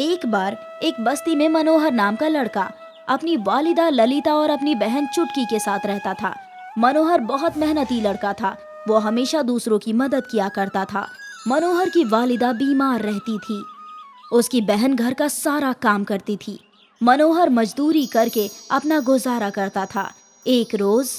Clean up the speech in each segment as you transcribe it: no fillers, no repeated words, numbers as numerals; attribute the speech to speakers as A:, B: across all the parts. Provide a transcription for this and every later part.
A: एक बार एक बस्ती में मनोहर नाम का लड़का अपनी वालिदा ललिता और अपनी बहन चुटकी के साथ रहता था। मनोहर बहुत मेहनती लड़का था। वो हमेशा दूसरों की मदद किया करता था। मनोहर की वालिदा बीमार रहती थी। उसकी बहन घर का सारा काम करती थी। मनोहर मजदूरी करके अपना गुजारा करता था। एक रोज,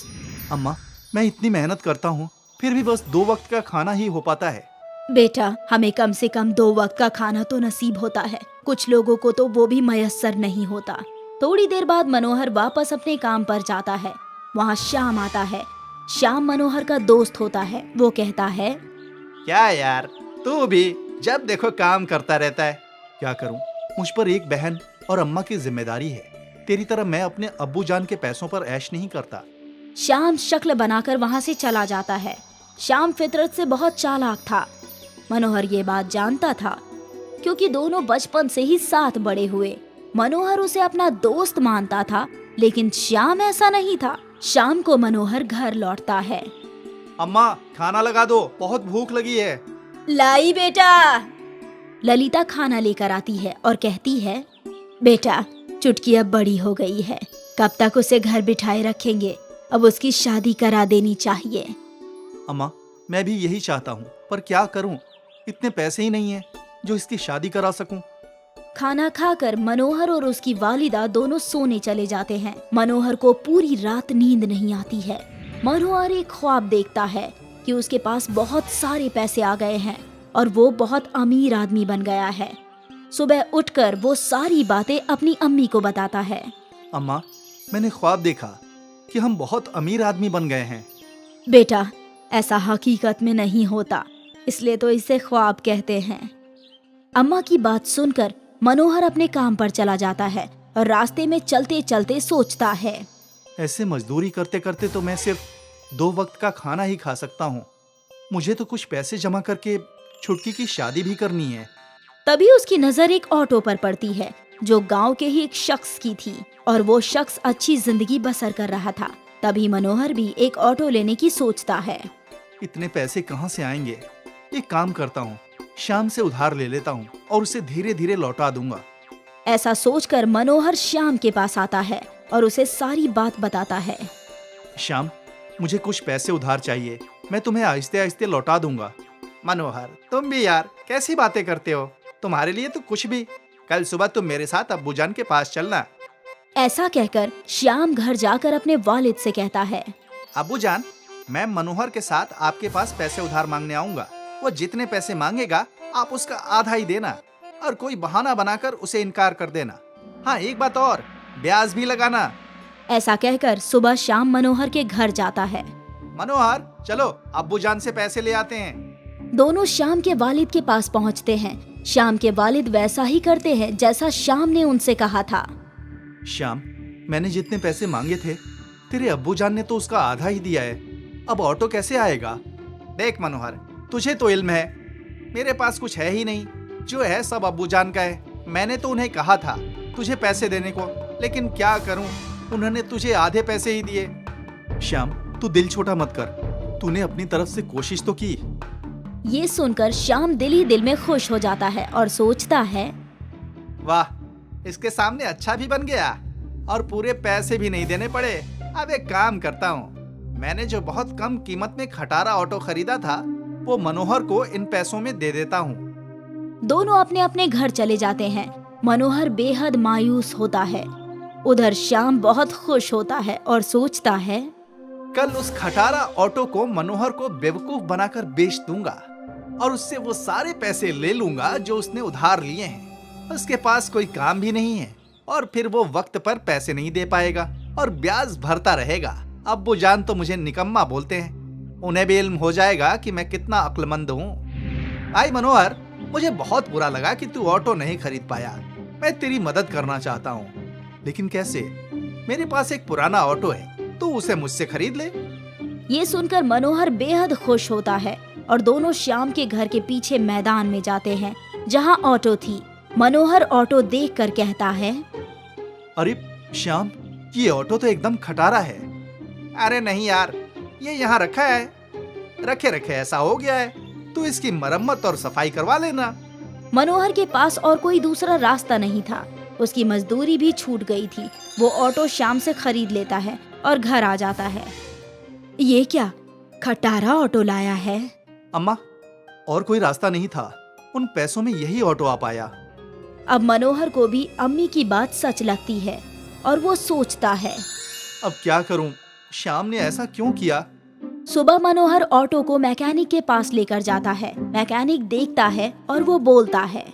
B: अम्मा, मैं इतनी मेहनत करता हूँ, फिर भी बस 2 वक्त का खाना ही हो पाता है।
A: बेटा, हमें कम से कम 2 वक्त का खाना तो नसीब होता है। कुछ लोगों को तो वो भी मयस्सर नहीं होता। थोड़ी देर बाद मनोहर वापस अपने काम पर जाता है। वहाँ श्याम आता है। श्याम मनोहर का दोस्त होता है। वो कहता है,
B: क्या यार, तू भी जब देखो काम करता रहता है। क्या करूँ, मुझ पर एक बहन और अम्मा की जिम्मेदारी है। तेरी तरह मैं अपने अब्बू जान के पैसों पर ऐश नहीं करता।
A: श्याम शक्ल बनाकर वहाँ से चला जाता है। श्याम फितरत से बहुत चालाक था। मनोहर ये बात जानता था, क्योंकि दोनों बचपन से ही साथ बड़े हुए। मनोहर उसे अपना दोस्त मानता था, लेकिन श्याम ऐसा नहीं था। शाम को मनोहर घर लौटता है।
B: अम्मा, खाना लगा दो, बहुत भूख लगी है।
A: लाई बेटा। ललिता खाना लेकर आती है और कहती है, बेटा, चुटकी अब बड़ी हो गई है। कब तक उसे घर बिठाए रखेंगे? अब उसकी शादी करा देनी चाहिए।
B: अम्मा, मैं भी यही चाहता हूँ, पर क्या करूँ? इतने पैसे ही नहीं है जो इसकी शादी करा सकूं।
A: खाना खाकर मनोहर और उसकी वालिदा दोनों सोने चले जाते हैं। मनोहर को पूरी रात नींद नहीं आती है। मनोहर एक ख्वाब देखता है कि उसके पास बहुत सारे पैसे आ गए हैं और वो बहुत अमीर आदमी बन गया है। सुबह उठकर वो सारी बातें अपनी अम्मी को बताता है।
B: अम्मा, मैंने ख्वाब देखा कि हम बहुत अमीर आदमी बन गए हैं।
A: बेटा, ऐसा हकीकत में नहीं होता, इसलिए तो इसे ख्वाब कहते हैं। अम्मा की बात सुनकर मनोहर अपने काम पर चला जाता है और रास्ते में चलते चलते सोचता है,
B: ऐसे मजदूरी करते करते तो मैं सिर्फ 2 वक्त का खाना ही खा सकता हूँ। मुझे तो कुछ पैसे जमा करके छुटकी की शादी भी करनी है।
A: तभी उसकी नजर एक ऑटो पर पड़ती है जो गांव के ही एक शख्स की थी और वो शख्स अच्छी जिंदगी बसर कर रहा था। तभी मनोहर भी एक ऑटो लेने की सोचता है।
B: इतने पैसे कहाँ से आएंगे? एक काम करता हूँ, शाम से उधार ले लेता हूँ और उसे धीरे धीरे लौटा दूंगा।
A: ऐसा सोचकर मनोहर श्याम के पास आता है और उसे सारी बात बताता है।
B: श्याम, मुझे कुछ पैसे उधार चाहिए, मैं तुम्हें आहिस्ते आहिस्ते लौटा दूंगा। मनोहर, तुम भी यार कैसी बातें करते हो? तुम्हारे लिए तो कुछ भी। कल सुबह तुम मेरे साथ अब्बू जान के पास चलना।
A: ऐसा कहकर श्याम घर जाकर अपने वालिद से कहता है,
B: अब्बू जान, मैं मनोहर के साथ आपके पास पैसे उधार मांगने आऊंगा। वो जितने पैसे मांगेगा आप उसका आधा ही देना और कोई बहाना बनाकर उसे इनकार कर देना। हाँ, एक बात और, ब्याज भी लगाना।
A: ऐसा कहकर सुबह श्याम मनोहर के घर जाता है।
B: मनोहर, चलो अब्बू जान से पैसे ले आते हैं।
A: दोनों श्याम के वालिद के पास पहुंचते हैं। श्याम के वालिद वैसा ही करते हैं जैसा श्याम ने उनसे कहा था।
B: श्याम, मैंने जितने पैसे मांगे थे, तेरे अब्बू जान ने तो उसका आधा ही दिया है। अब ऑटो कैसे आएगा? देख मनोहर, तुझे तो इल्म है, मेरे पास कुछ है ही नहीं। जो है सब अब्बू जान का है। मैंने तो उन्हें कहा था तुझे पैसे देने को, लेकिन क्या करूं, उन्होंने तुझे आधे पैसे ही दिए। श्याम, तू दिल छोटा मत कर, तूने अपनी तरफ से कोशिश तो की।
A: ये सुनकर श्याम दिल ही दिल में खुश हो जाता है और सोचता है,
B: वाह, इसके सामने अच्छा भी बन गया और पूरे पैसे भी नहीं देने पड़े। अब एक काम करता हूँ, मैंने जो बहुत कम कीमत में खटारा ऑटो खरीदा था वो मनोहर को इन पैसों में दे देता हूँ।
A: दोनों अपने अपने घर चले जाते हैं। मनोहर बेहद मायूस होता है। उधर श्याम बहुत खुश होता है और सोचता है,
B: कल उस खटारा ऑटो को मनोहर को बेवकूफ बनाकर बेच दूंगा और उससे वो सारे पैसे ले लूंगा जो उसने उधार लिए हैं। उसके पास कोई काम भी नहीं है और फिर वो वक्त पर पैसे नहीं दे पाएगा और ब्याज भरता रहेगा। अब्बू जान तो मुझे निकम्मा बोलते हैं, उन्हें भी इल्म हो जाएगा कि मैं कितना अक्लमंद हूँ। आई मनोहर, मुझे बहुत बुरा लगा कि तू ऑटो नहीं खरीद पाया। मैं तेरी मदद करना चाहता हूँ, लेकिन कैसे? मेरे पास एक पुराना ऑटो है, तू उसे मुझसे खरीद ले।
A: ये सुनकर मनोहर बेहद खुश होता है और दोनों श्याम के घर के पीछे मैदान में जाते हैं जहाँ ऑटो थी। मनोहर ऑटो देखकर कहता है,
B: अरे श्याम, ये ऑटो तो एकदम खटारा है। अरे नहीं यार, ये यहाँ रखा है, रखे रखे ऐसा हो गया है। तू इसकी मरम्मत और सफाई करवा लेना।
A: मनोहर के पास और कोई दूसरा रास्ता नहीं था। उसकी मजदूरी भी छूट गई थी। वो ऑटो श्याम से खरीद लेता है और घर आ जाता है। ये क्या, खटारा ऑटो लाया है?
B: अम्मा, और कोई रास्ता नहीं था। उन पैसों में यही ऑटो आ पाया।
A: अब मनोहर को भी अम्मी की बात सच लगती है और वो सोचता है,
B: अब क्या करूं? श्याम ने ऐसा क्यों किया?
A: सुबह मनोहर ऑटो को मैकेनिक के पास लेकर जाता है। मैकेनिक देखता है और वो बोलता है,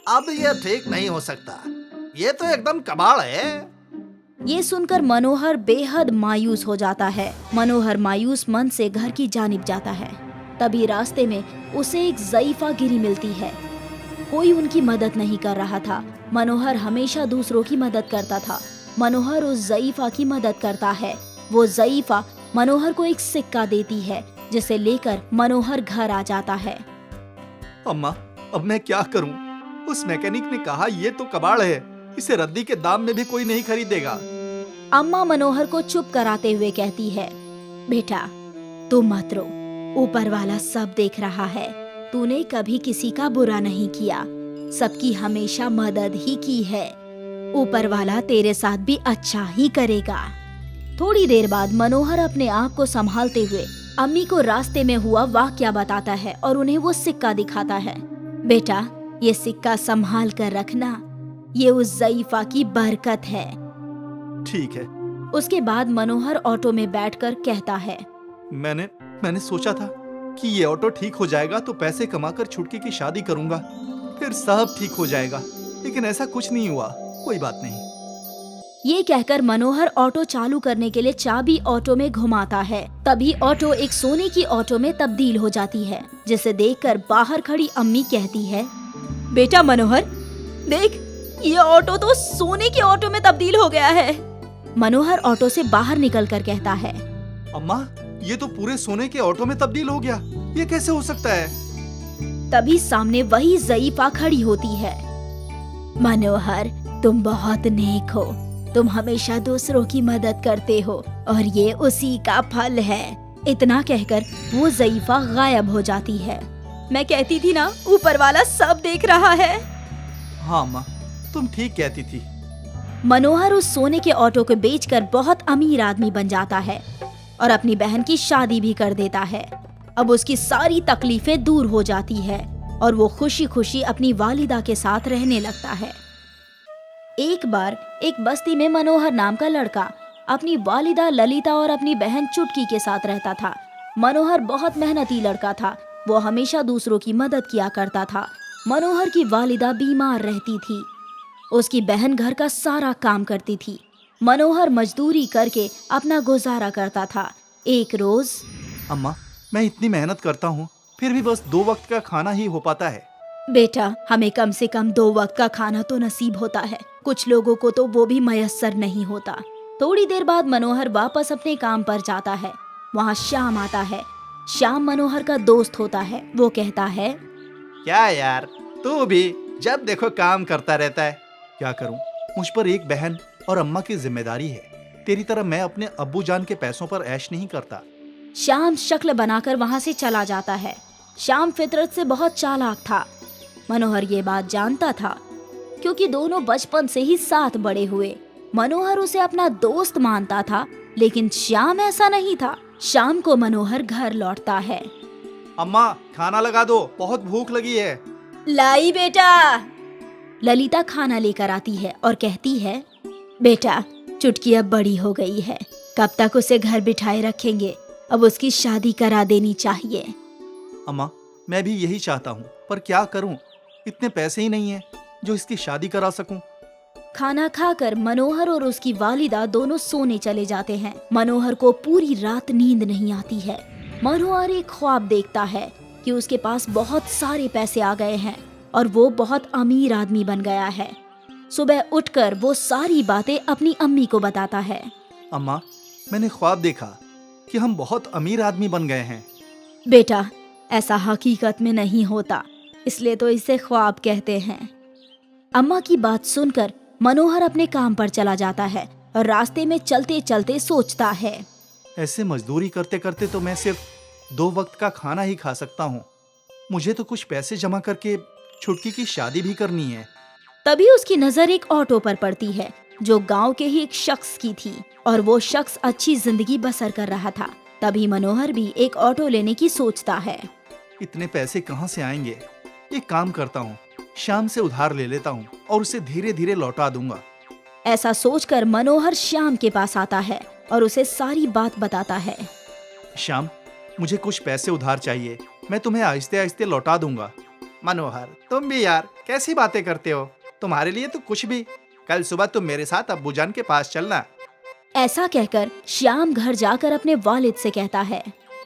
B: अब ये ठीक नहीं हो सकता। ये तो एकदम कबाड़ है।
A: ये सुनकर मनोहर बेहद मायूस हो जाता है। मनोहर मायूस मन से घर की जानिब जाता है। तभी रास्ते में उसे एक ज़ईफा गिरी मिलती है। कोई उनकी मदद नहीं कर रहा था। मनोहर हमेशा दूसरों की मदद करता था। मनोहर उस ज़ईफा की मदद करता है। वो ज़ईफा मनोहर को एक सिक्का देती है, जिसे लेकर मनोहर घर आ जाता है।
B: अम्मा, अब मैं क्या करूं? उस मैकेनिक ने कहा ये तो कबाड़ है, इसे रद्दी के दाम में भी कोई नहीं खरीदेगा।
A: अम्मा मनोहर को चुप कराते हुए कहती है, बेटा तू मत रो, ऊपर वाला सब देख रहा है। तूने कभी किसी का बुरा नहीं किया, सबकी हमेशा मदद ही की है। ऊपर वाला तेरे साथ भी अच्छा ही करेगा। थोड़ी देर बाद मनोहर अपने आप को संभालते हुए अम्मी को रास्ते में हुआ वाकया बताता है और उन्हें वो सिक्का दिखाता है। बेटा, ये सिक्का संभाल कर रखना, ये उस ज़ईफा की बरकत है।
B: ठीक है।
A: उसके बाद मनोहर ऑटो में बैठकर कहता है,
B: मैंने सोचा था कि ये ऑटो ठीक हो जाएगा तो पैसे कमाकर छुटकी की शादी करूंगा, फिर सब ठीक हो जाएगा, लेकिन ऐसा कुछ नहीं हुआ। कोई बात नहीं।
A: ये कहकर मनोहर ऑटो चालू करने के लिए चाबी ऑटो में घुमाता है। तभी ऑटो एक सोने की ऑटो में तब्दील हो जाती है, जिसे देखकर बाहर खड़ी अम्मी कहती है, बेटा मनोहर देख, ये ऑटो तो सोने के ऑटो में तब्दील हो गया है। मनोहर ऑटो से बाहर निकलकर कहता है,
B: अम्मा, ये तो पूरे सोने के ऑटो में तब्दील हो गया, ये कैसे हो सकता है?
A: तभी सामने वही ज़ईफा खड़ी होती है। मनोहर, तुम बहुत नेक हो, तुम हमेशा दूसरों की मदद करते हो और ये उसी का फल है। इतना कहकर वो ज़ईफा गायब हो जाती है। मैं कहती थी ना, ऊपर वाला सब देख रहा है।
B: हाँ अम्मा, तुम ठीक कहती थी।
A: मनोहर उस सोने के ऑटो को बेचकर बहुत अमीर आदमी बन जाता है और अपनी बहन की शादी भी कर देता है। अब उसकी सारी तकलीफें दूर हो जाती है और वो खुशी खुशी अपनी वालिदा के साथ रहने लगता है। एक बार एक बस्ती में मनोहर नाम का लड़का अपनी वालिदा ललिता और अपनी बहन चुटकी के साथ रहता था। मनोहर बहुत मेहनती लड़का था। वो हमेशा दूसरों की मदद किया करता था। मनोहर की वालिदा बीमार रहती थी। उसकी बहन घर का सारा काम करती थी। मनोहर मजदूरी करके अपना गुजारा करता था। एक रोज,
B: अम्मा, मैं इतनी मेहनत करता हूँ, फिर भी बस 2 वक्त का खाना ही हो पाता है।
A: बेटा, हमें कम से कम 2 वक्त का खाना तो नसीब होता है, कुछ लोगों को तो वो भी मयस्सर नहीं होता। थोड़ी देर बाद मनोहर वापस अपने काम पर जाता है। वहाँ श्याम आता है। श्याम मनोहर का दोस्त होता है। वो कहता है,
B: क्या यार, तू भी जब देखो काम करता रहता है। क्या करूं, मुझ पर एक बहन और अम्मा की जिम्मेदारी है। तेरी तरह मैं अपने अब्बू जान के पैसों पर ऐश नहीं करता।
A: श्याम शक्ल बनाकर वहाँ से चला जाता है। श्याम फितरत से बहुत चालाक था। मनोहर ये बात जानता था, क्योंकि दोनों बचपन से ही साथ बड़े हुए। मनोहर उसे अपना दोस्त मानता था, लेकिन श्याम ऐसा नहीं था। शाम को मनोहर घर लौटता है।
B: अम्मा, खाना लगा दो, बहुत भूख लगी है।
A: लाई बेटा। ललिता खाना लेकर आती है और कहती है, बेटा, चुटकी अब बड़ी हो गई है, कब तक उसे घर बिठाए रखेंगे? अब उसकी शादी करा देनी चाहिए।
B: अम्मा, मैं भी यही चाहता हूँ, पर क्या करूँ, इतने पैसे ही नहीं है जो इसकी शादी करा सकूं।
A: खाना खाकर मनोहर और उसकी वालिदा दोनों सोने चले जाते हैं। मनोहर को पूरी रात नींद नहीं आती है। मनोहर एक ख्वाब देखता है कि उसके पास बहुत सारे पैसे आ गए हैं और वो बहुत अमीर आदमी बन गया है। सुबह उठकर वो सारी बातें अपनी अम्मी को बताता है।
B: अम्मा, मैंने ख्वाब देखा कि हम बहुत अमीर आदमी बन गए हैं।
A: बेटा, ऐसा हकीकत में नहीं होता, इसलिए तो इसे ख्वाब कहते हैं। अम्मा की बात सुनकर मनोहर अपने काम पर चला जाता है और रास्ते में चलते चलते सोचता है,
B: ऐसे मजदूरी करते करते तो मैं सिर्फ 2 वक्त का खाना ही खा सकता हूँ। मुझे तो कुछ पैसे जमा करके छुटकी की शादी भी करनी है।
A: तभी उसकी नजर एक ऑटो पर पड़ती है जो गांव के ही एक शख्स की थी और वो शख्स अच्छी जिंदगी बसर कर रहा था। तभी मनोहर भी एक ऑटो लेने की सोचता है।
B: इतने पैसे कहाँ से आएंगे? एक काम करता हूँ, शाम से उधार ले लेता हूँ और उसे धीरे धीरे लौटा दूंगा।
A: ऐसा सोचकर मनोहर श्याम के पास आता है और उसे सारी बात बताता है।
B: श्याम, मुझे कुछ पैसे उधार चाहिए, मैं तुम्हें आहिस्ते आहिस्ते लौटा दूंगा। मनोहर, तुम भी यार कैसी बातें करते हो? तुम्हारे लिए तो कुछ भी। कल सुबह तुम मेरे साथ अब्बूजान के पास चलना।
A: ऐसा कहकर श्याम घर जाकर अपने वालिद से कहता है।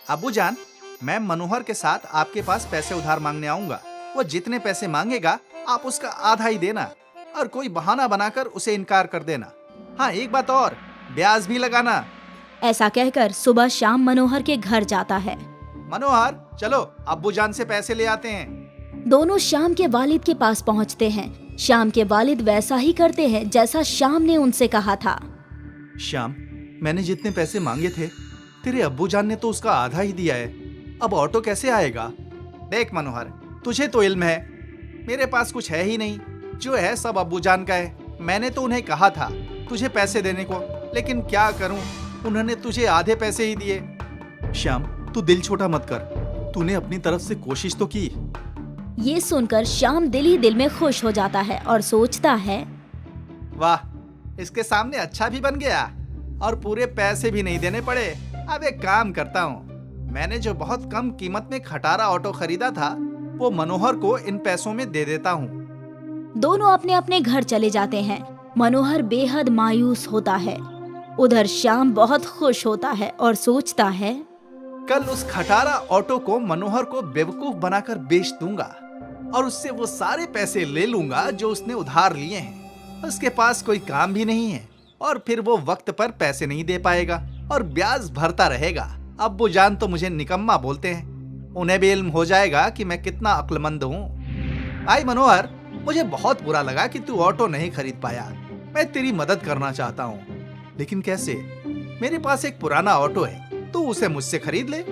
B: अब्बूजान, मैं मनोहर के साथ आपके पास पैसे उधार मांगने आऊंगा। वो जितने पैसे मांगेगा आप उसका आधा ही देना और कोई बहाना बनाकर उसे इनकार कर देना। हाँ, एक बात और, ब्याज भी लगाना।
A: ऐसा कहकर सुबह श्याम मनोहर के घर जाता है।
B: मनोहर, चलो अब्बूजान से पैसे ले आते हैं।
A: दोनों श्याम के वालिद के पास पहुंचते हैं। श्याम के वालिद वैसा ही करते हैं जैसा श्याम ने उनसे कहा था।
B: श्याम, मैंने जितने पैसे मांगे थे तेरे अब्बूजान ने तो उसका आधा ही दिया है। अब ऑटो कैसे आएगा? देख मनोहर, तुझे तो इल्म है, मेरे पास कुछ है ही नहीं। जो है सब अब्बूजान का है। मैंने तो उन्हें कहा था तुझे पैसे देने को, लेकिन क्या करूं, उन्होंने तुझे आधे पैसे ही दिए। श्याम, तू दिल छोटा मत कर, तूने अपनी तरफ से कोशिश तो की।
A: ये सुनकर श्याम दिल ही दिल में खुश हो जाता है और सोचता है,
B: वाह, इसके सामने अच्छा भी बन गया और पूरे पैसे भी नहीं देने पड़े। अब एक काम करता हूँ, मैंने जो बहुत कम कीमत में खटारा ऑटो खरीदा था वो मनोहर को इन पैसों में दे देता हूँ।
A: दोनों अपने अपने घर चले जाते हैं। मनोहर बेहद मायूस होता है। उधर श्याम बहुत खुश होता है और सोचता है,
B: कल उस खटारा ऑटो को मनोहर को बेवकूफ बनाकर बेच दूंगा और उससे वो सारे पैसे ले लूंगा जो उसने उधार लिए हैं। उसके पास कोई काम भी नहीं है और फिर वो वक्त पर पैसे नहीं दे पाएगा और ब्याज भरता रहेगा। अब्बूजान तो मुझे निकम्मा बोलते हैं, उन्हें भी इल्म हो जाएगा कि मैं कितना अक्लमंद हूँ। भाई मनोहर, मुझे बहुत बुरा लगा कि तू ऑटो नहीं खरीद पाया। मैं तेरी मदद करना चाहता हूँ, लेकिन कैसे? मेरे पास एक पुराना ऑटो है, तू उसे मुझसे खरीद ले।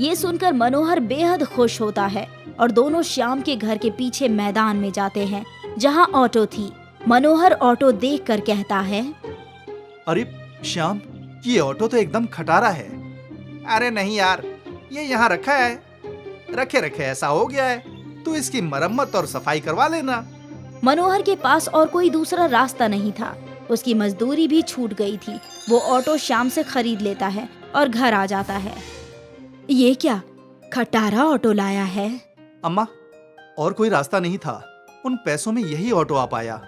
A: ये सुनकर मनोहर बेहद खुश होता है और दोनों श्याम के घर के पीछे मैदान में जाते हैं जहाँ ऑटो थी। मनोहर ऑटो देखकर कहता है,
B: अरे श्याम, ये ऑटो तो एकदम खटारा है। अरे नहीं यार, ये यहाँ रखा है, रखे रखे ऐसा हो गया है। तू इसकी मरम्मत और सफाई करवा लेना।
A: मनोहर के पास और कोई दूसरा रास्ता नहीं था। उसकी मजदूरी भी छूट गई थी। वो ऑटो श्याम से खरीद लेता है और घर आ जाता है। ये क्या खटारा ऑटो लाया है?
B: अम्मा, और कोई रास्ता नहीं था, उन पैसों में यही ऑटो आ पाया।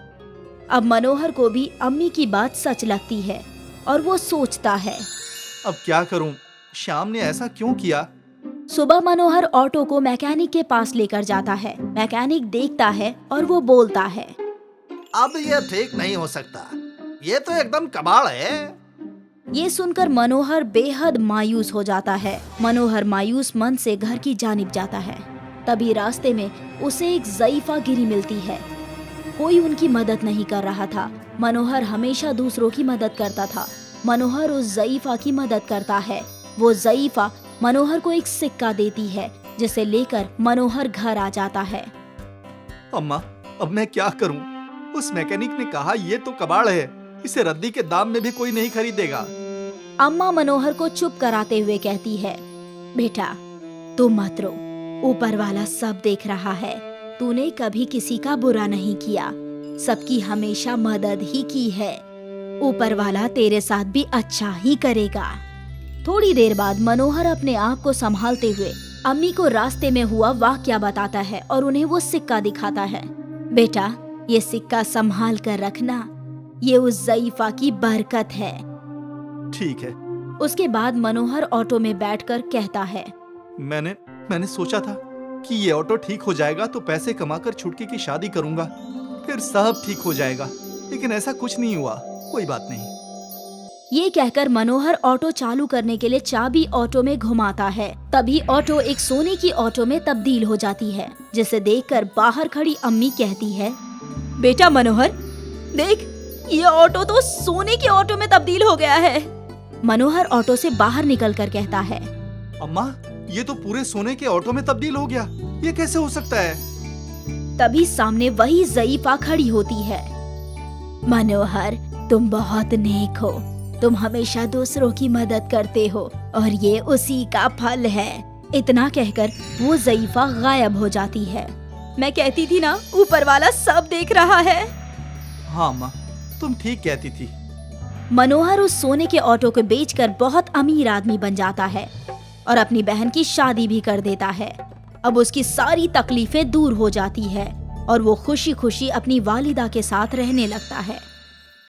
A: अब मनोहर को भी अम्मी की बात सच लगती है और वो सोचता है,
B: अब क्या करूं? श्याम ने ऐसा क्यों किया?
A: सुबह मनोहर ऑटो को मैकेनिक के पास लेकर जाता है। मैकेनिक देखता है और वो बोलता है,
B: अब ये ठीक नहीं हो सकता, ये तो एकदम कबाड़ है।
A: ये सुनकर मनोहर बेहद मायूस हो जाता है। मनोहर मायूस मन से घर की जानिब जाता है। तभी रास्ते में उसे एक ज़ईफा गिरी मिलती है। कोई उनकी मदद नहीं कर रहा था। मनोहर हमेशा दूसरों की मदद करता था। मनोहर उस ज़ईफा की मदद करता है। वो ज़ईफा मनोहर को एक सिक्का देती है जिसे लेकर मनोहर घर आ जाता है।
B: अम्मा, अब मैं क्या करूं? उस मैकेनिक ने कहा ये तो कबाड़ है, इसे रद्दी के दाम में भी कोई नहीं खरीदेगा।
A: अम्मा मनोहर को चुप कराते हुए कहती है, बेटा तू मत रो, ऊपर वाला सब देख रहा है। तूने कभी किसी का बुरा नहीं किया, सबकी हमेशा मदद ही की है। ऊपर वाला तेरे साथ भी अच्छा ही करेगा। थोड़ी देर बाद मनोहर अपने आप को संभालते हुए अम्मी को रास्ते में हुआ वाकया बताता है और उन्हें वो सिक्का दिखाता है। बेटा, ये सिक्का संभाल कर रखना, ये उस ज़ईफा की बरकत है।
B: ठीक है।
A: उसके बाद मनोहर ऑटो में बैठकर कहता है,
B: मैंने सोचा था कि ये ऑटो ठीक हो जाएगा तो पैसे कमाकर छुटकी की शादी करूंगा, फिर सब ठीक हो जाएगा, लेकिन ऐसा कुछ नहीं हुआ। कोई बात नहीं।
A: ये कहकर मनोहर ऑटो चालू करने के लिए चाबी ऑटो में घुमाता है। तभी ऑटो एक सोने की ऑटो में तब्दील हो जाती है, जिसे देखकर बाहर खड़ी अम्मी कहती है, बेटा मनोहर देख, ये ऑटो तो सोने की ऑटो में तब्दील हो गया है। मनोहर ऑटो से बाहर निकलकर कहता है,
B: अम्मा, ये तो पूरे सोने के ऑटो में तब्दील हो गया, ये कैसे हो सकता है?
A: तभी सामने वही ज़ईफ़ा खड़ी होती है। मनोहर, तुम बहुत नेक हो, तुम हमेशा दूसरों की मदद करते हो और ये उसी का फल है। इतना कहकर वो ज़ईफ़ा गायब हो जाती है। मैं कहती थी ना, ऊपर वाला सब देख रहा है।
B: हाँ माँ, तुम ठीक कहती थी।
A: मनोहर उस सोने के ऑटो को बेचकर बहुत अमीर आदमी बन जाता है और अपनी बहन की शादी भी कर देता है। अब उसकी सारी तकलीफें दूर हो जाती है और वो खुशी खुशी अपनी वालिदा के साथ रहने लगता है।